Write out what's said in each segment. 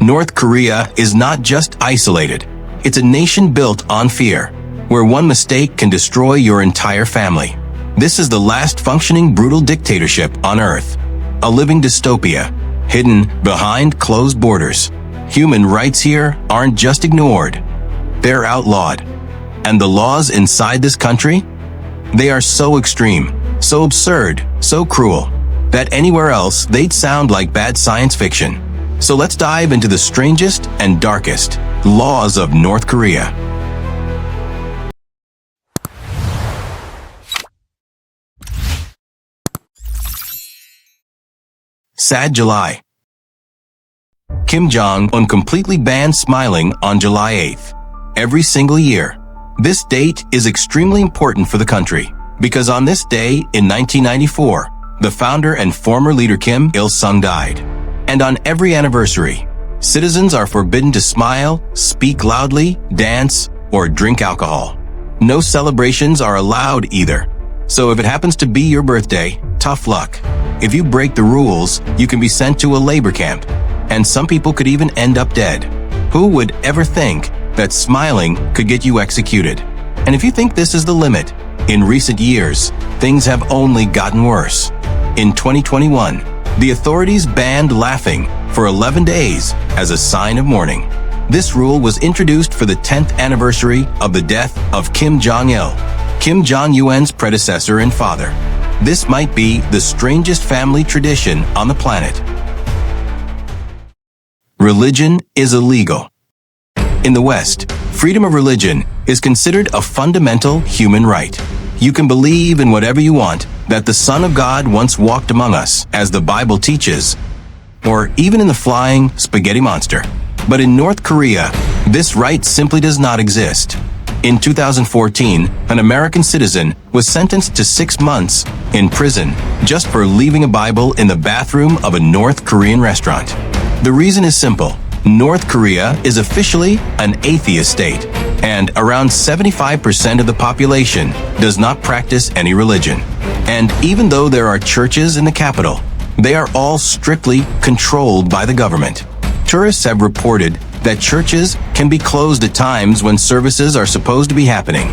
North Korea is not just isolated. It's a nation built on fear, where one mistake can destroy your entire family. This is the last functioning brutal dictatorship on Earth. A living dystopia, hidden behind closed borders. Human rights here aren't just ignored. They're outlawed. And the laws inside this country? They are so extreme, so absurd, so cruel, that anywhere else they'd sound like bad science fiction. So let's dive into the strangest and darkest laws of North Korea. Sad July. Kim Jong-un completely banned smiling on July 8th. Every single year. This date is extremely important for the country, because on this day in 1994, the founder and former leader Kim Il-sung died. And on every anniversary, citizens are forbidden to smile, speak loudly, dance, or drink alcohol. No celebrations are allowed either. So if it happens to be your birthday, tough luck. If you break the rules, you can be sent to a labor camp, and some people could even end up dead. Who would ever think that smiling could get you executed? And if you think this is the limit, in recent years, things have only gotten worse. In 2021, the authorities banned laughing for 11 days as a sign of mourning. This rule was introduced for the 10th anniversary of the death of Kim Jong-il, Kim Jong-un's predecessor and father. This might be the strangest family tradition on the planet. Religion is illegal. In the West, freedom of religion is considered a fundamental human right. You can believe in whatever you want, that the Son of God once walked among us, as the Bible teaches, or even in the flying spaghetti monster. But in North Korea, this right simply does not exist. In 2014, an American citizen was sentenced to 6 months in prison just for leaving a Bible in the bathroom of a North Korean restaurant. The reason is simple. North Korea is officially an atheist state, and around 75% of the population does not practice any religion. And even though there are churches in the capital, they are all strictly controlled by the government. Tourists have reported that churches can be closed at times when services are supposed to be happening.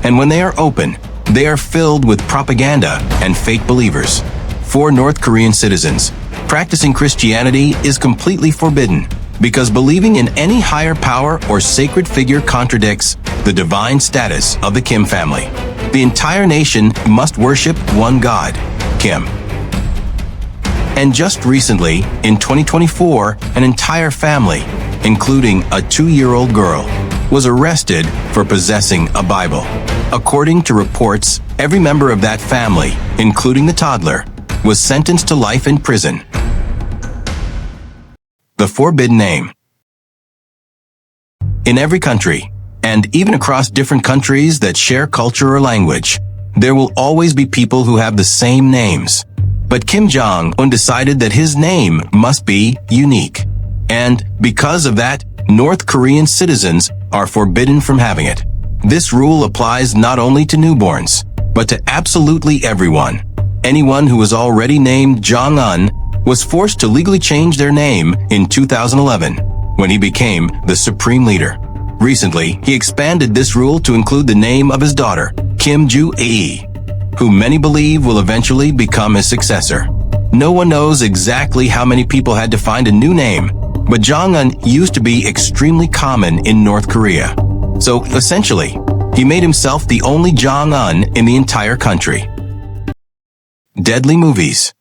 And when they are open, they are filled with propaganda and fake believers. For North Korean citizens, practicing Christianity is completely forbidden, because believing in any higher power or sacred figure contradicts the divine status of the Kim family. The entire nation must worship one God, Kim. And just recently, in 2024, an entire family, including a 2-year-old girl, was arrested for possessing a Bible. According to reports, every member of that family, including the toddler, was sentenced to life in prison. The forbidden name. In every country, and even across different countries that share culture or language, there will always be people who have the same names. But Kim Jong-un decided that his name must be unique. And because of that, North Korean citizens are forbidden from having it. This rule applies not only to newborns, but to absolutely everyone. Anyone who was already named Jong-un was forced to legally change their name in 2011, when he became the supreme leader. Recently, he expanded this rule to include the name of his daughter, Kim Joo-ae, who many believe will eventually become his successor. No one knows exactly how many people had to find a new name, but Jong-un used to be extremely common in North Korea. So, essentially, he made himself the only Jong-un in the entire country. Deadly movies.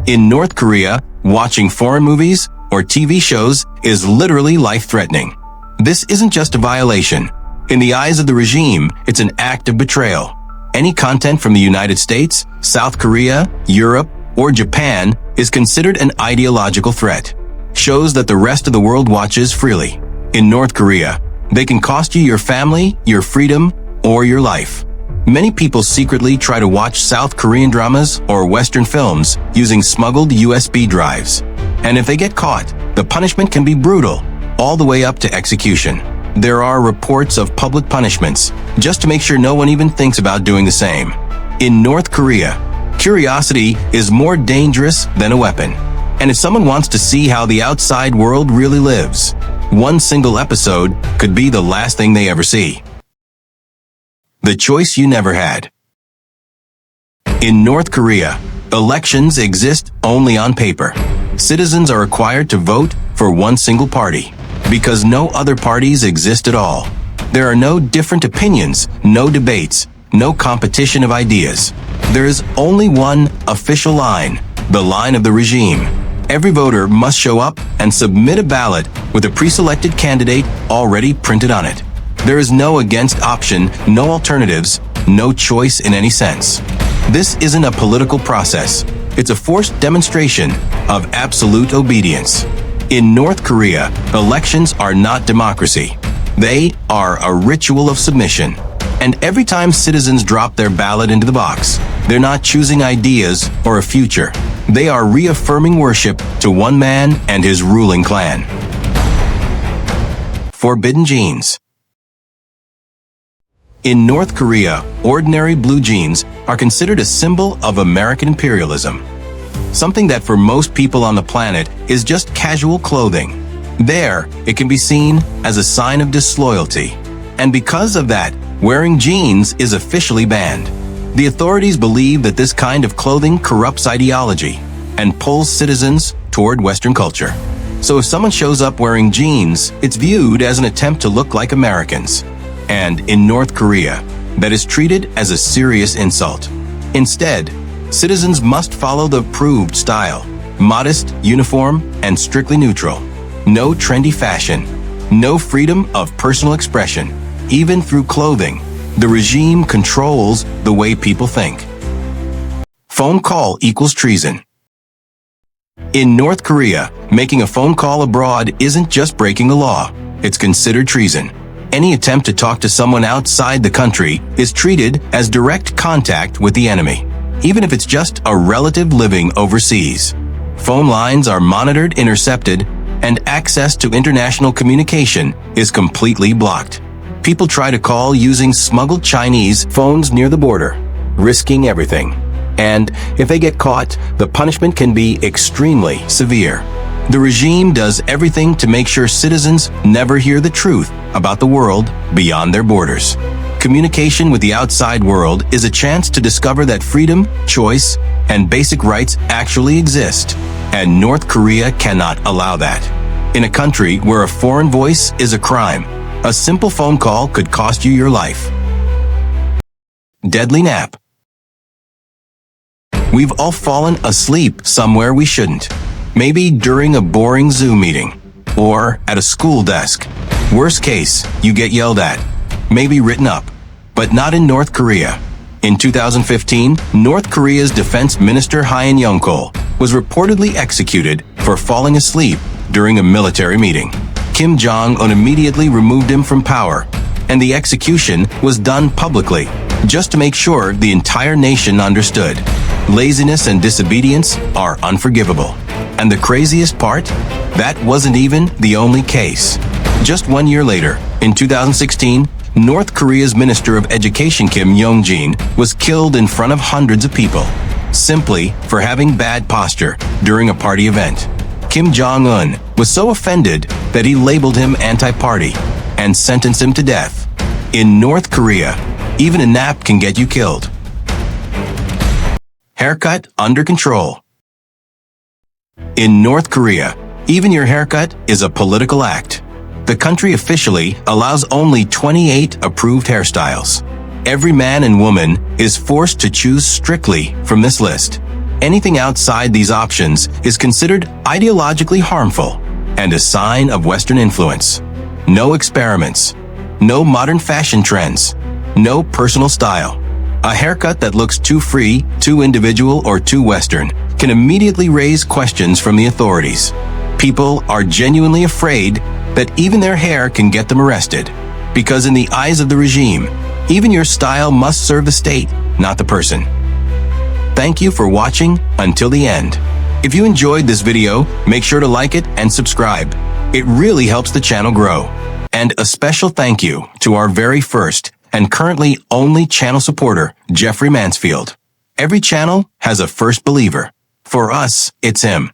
In North Korea, watching foreign movies or TV shows is literally life-threatening. This isn't just a violation. In the eyes of the regime, it's an act of betrayal. Any content from the United States, South Korea, Europe, or Japan is considered an ideological threat. Shows that the rest of the world watches freely. In North Korea, they can cost you your family, your freedom, or your life. Many people secretly try to watch South Korean dramas or Western films using smuggled USB drives. And if they get caught, the punishment can be brutal, all the way up to execution. There are reports of public punishments, just to make sure no one even thinks about doing the same. In North Korea, curiosity is more dangerous than a weapon. And if someone wants to see how the outside world really lives, one single episode could be the last thing they ever see. The choice you never had. In North Korea, elections exist only on paper. Citizens are required to vote for one single party, because no other parties exist at all. There are no different opinions, no debates, no competition of ideas. There is only one official line, the line of the regime. Every voter must show up and submit a ballot with a pre-selected candidate already printed on it. There is no against option, no alternatives, no choice in any sense. This isn't a political process. It's a forced demonstration of absolute obedience. In North Korea, elections are not democracy. They are a ritual of submission. And every time citizens drop their ballot into the box, they're not choosing ideas or a future. They are reaffirming worship to one man and his ruling clan. Forbidden jeans. In North Korea, ordinary blue jeans are considered a symbol of American imperialism. Something that for most people on the planet is just casual clothing. There, it can be seen as a sign of disloyalty. And because of that, wearing jeans is officially banned. The authorities believe that this kind of clothing corrupts ideology and pulls citizens toward Western culture. So if someone shows up wearing jeans, it's viewed as an attempt to look like Americans. And in North Korea, that is treated as a serious insult. Instead, citizens must follow the approved style, modest, uniform, and strictly neutral. No trendy fashion, no freedom of personal expression. Even through clothing, the regime controls the way people think. Phone call equals treason. In North Korea, making a phone call abroad isn't just breaking the law, it's considered treason. Any attempt to talk to someone outside the country is treated as direct contact with the enemy, even if it's just a relative living overseas. Phone lines are monitored, intercepted, and access to international communication is completely blocked. People try to call using smuggled Chinese phones near the border, risking everything. And if they get caught, the punishment can be extremely severe. The regime does everything to make sure citizens never hear the truth about the world beyond their borders. Communication with the outside world is a chance to discover that freedom, choice, and basic rights actually exist, and North Korea cannot allow that. In a country where a foreign voice is a crime, a simple phone call could cost you your life. Deadly nap. We've all fallen asleep somewhere we shouldn't. Maybe during a boring Zoom meeting, or at a school desk. Worst case, you get yelled at, maybe written up, but not in North Korea. In 2015, North Korea's Defense Minister Han Yong-kol was reportedly executed for falling asleep during a military meeting. Kim Jong-un immediately removed him from power, and the execution was done publicly, just to make sure the entire nation understood. Laziness and disobedience are unforgivable. And the craziest part? That wasn't even the only case. Just 1 year later, in 2016, North Korea's Minister of Education Kim Yong-jin was killed in front of hundreds of people, simply for having bad posture during a party event. Kim Jong-un was so offended that he labeled him anti-party and sentenced him to death. In North Korea, even a nap can get you killed. Haircut under control. In North Korea, even your haircut is a political act. The country officially allows only 28 approved hairstyles. Every man and woman is forced to choose strictly from this list. Anything outside these options is considered ideologically harmful and a sign of Western influence. No experiments, no modern fashion trends, no personal style. A haircut that looks too free, too individual, or too Western can immediately raise questions from the authorities. People are genuinely afraid that even their hair can get them arrested, because in the eyes of the regime, even your style must serve the state, not the person. Thank you for watching until the end. If you enjoyed this video, make sure to like it and subscribe. It really helps the channel grow. And a special thank you to our very first and currently only channel supporter, Jeffrey Mansfield. Every channel has a first believer. For us, it's him.